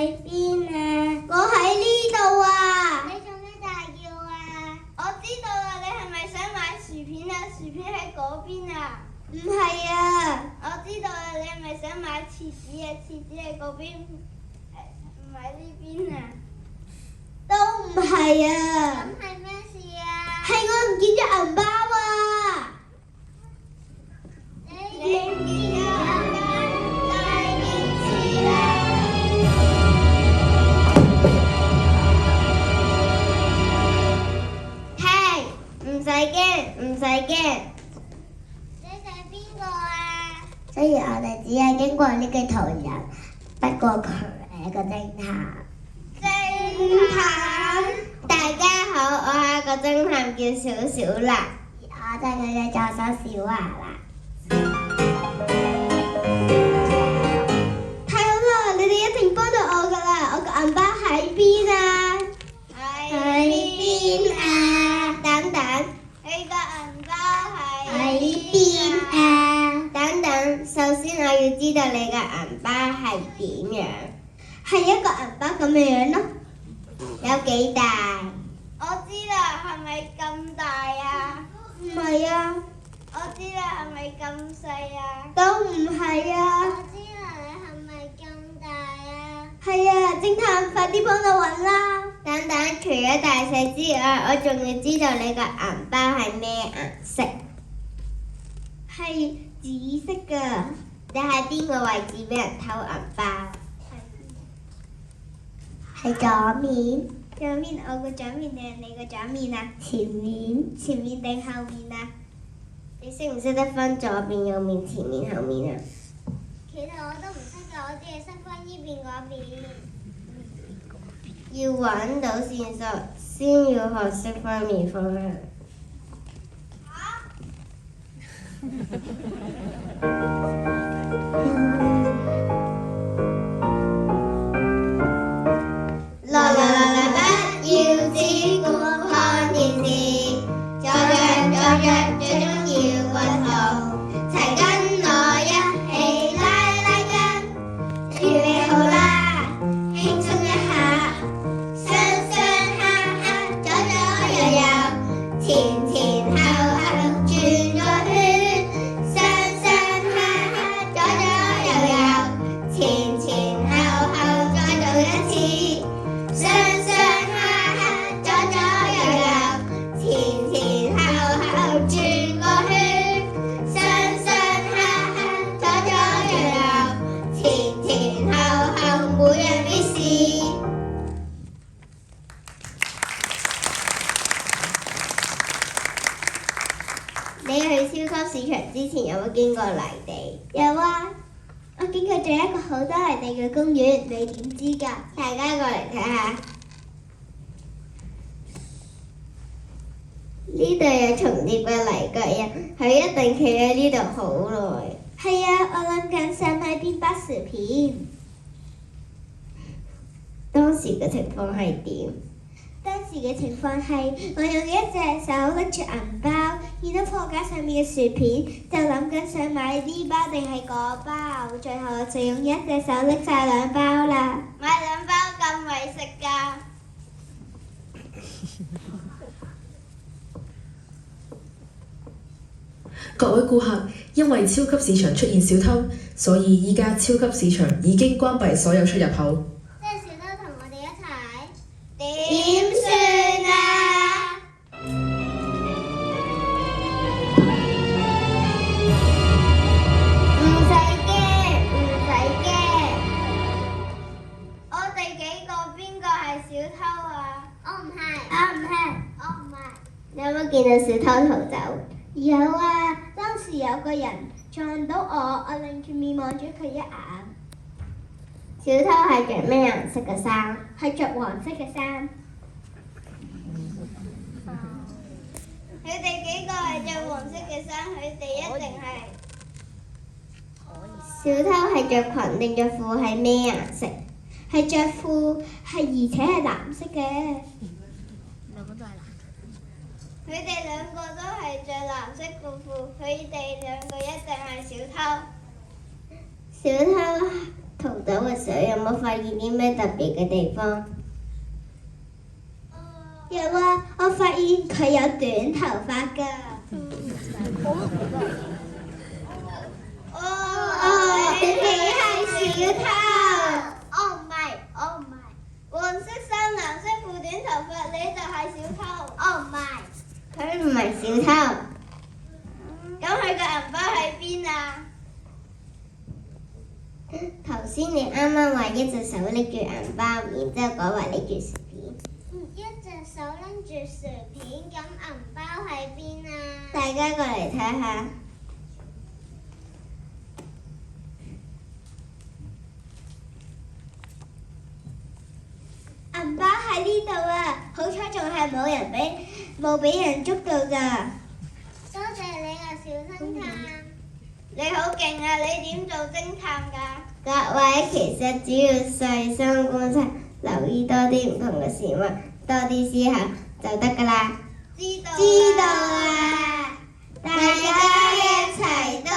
喺邊啊？我喺呢度啊！你做咩大叫啊？我知道啦，你係咪想買薯片啊？薯片喺嗰邊啊？唔係啊！我知道啦，你係咪想買廁紙啊？廁紙喺嗰邊，唔喺呢邊啊？都唔係啊！咁係咩事啊？係我唔見咗銀包啊！你唔見咗銀包，大件事啦！嘿，唔使驚，唔使驚。你係邊個啊？雖然我哋只係經過呢個途人，不過佢係一個偵探。偵探，大家好，我係一個偵探叫小小啦，我就係佢嘅助手小華啦。太好啦，你哋一定幫到我噶啦！我個銀包喺邊啊？喺邊啊？等等，你個銀包喺邊啊？等等，首先我要知道你嘅銀包係點樣？係一個銀包咁嘅樣咯。有幾大？我知啦，係咪咁大啊？唔係啊，我知啦，係咪咁細啊？都唔係啊。我知啦，你係咪咁大啊？係啊，偵探，快啲幫我揾啦！等等，除咗大細之外，我仲要知道你個銀包係咩顏色？係紫色㗎。你喺邊個位置俾人偷銀包？係左面。左面，我個左面定係你個左面啊？前面。前面定後面啊？你識唔識得分左邊、右面、前面、後面啊？其實我都唔識㗎，我只係識分呢邊嗰邊。要揾到線索，先要學識分面方向。來來來來，不要只顧看電視，坐着最終要滾頭，齊跟我一起拉拉筋，預備好啦，輕鬆一下，上上下下，左左右右，前前後後轉個圈，上上下下，左左右右，前前後後再做一次。上上下下，左左右右，前前後後轉個圈，上上下下，左左右右，前前後後每樣必試。你去超級市場之前有冇經過泥地？有啊，我經過咗一個好多泥地嘅公園，你點知㗎？大家過嚟睇下。呢度有重疊嘅泥腳印，佢一定企喺呢度好耐。係啊，我諗緊想買邊包薯片。當時嘅情況係點？當時嘅情況係，我用一隻手拎住銀包，見到貨架上面嘅薯片，就諗緊想買呢包定係嗰包，最後我就用一隻手拎晒兩包啦。買兩包咁為食㗎？各位顧客，因為超級市場出現小偷，所以依家超級市場已經關閉所有出入口。即係小偷同我哋一齊。點算啊？唔使驚，唔使驚。我哋幾個邊個係小偷啊？我唔係。我唔係。我唔係。你有冇見到小偷逃走？有啊，當時有個人撞到我擰住面望咗佢一眼。小偷係着咩顏色嘅衫？係着黃色嘅衫。佢哋幾個係着黃色嘅衫，佢哋一定係。小偷係着裙定着褲係咩顏色？係着褲，而且係藍色嘅。佢哋兩個都係着藍色嘅褲，佢哋兩個一定係小偷。小偷逃走嘅時候有冇發現啲咩特別嘅地方？有啊，我發現佢有短頭髮㗎。你係小偷。唔係，黃色衫藍色褲短頭髮，你就係小偷。唔係，佢唔係小偷。咁佢個銀包喺邊啊？頭先你啱啱話一隻手拎住銀包，然之後講話拎住薯片。一隻手拎住薯片，咁銀包喺邊啊？大家過嚟睇下。銀包喺呢度啊！好彩仲係冇俾人捉到咋。多謝你啊，小偵探。你好勁啊！你點做偵探㗎？各位其實只要細心觀察，留意多啲唔同嘅事物，多啲思考就得㗎啦。知道啊！大家一齊多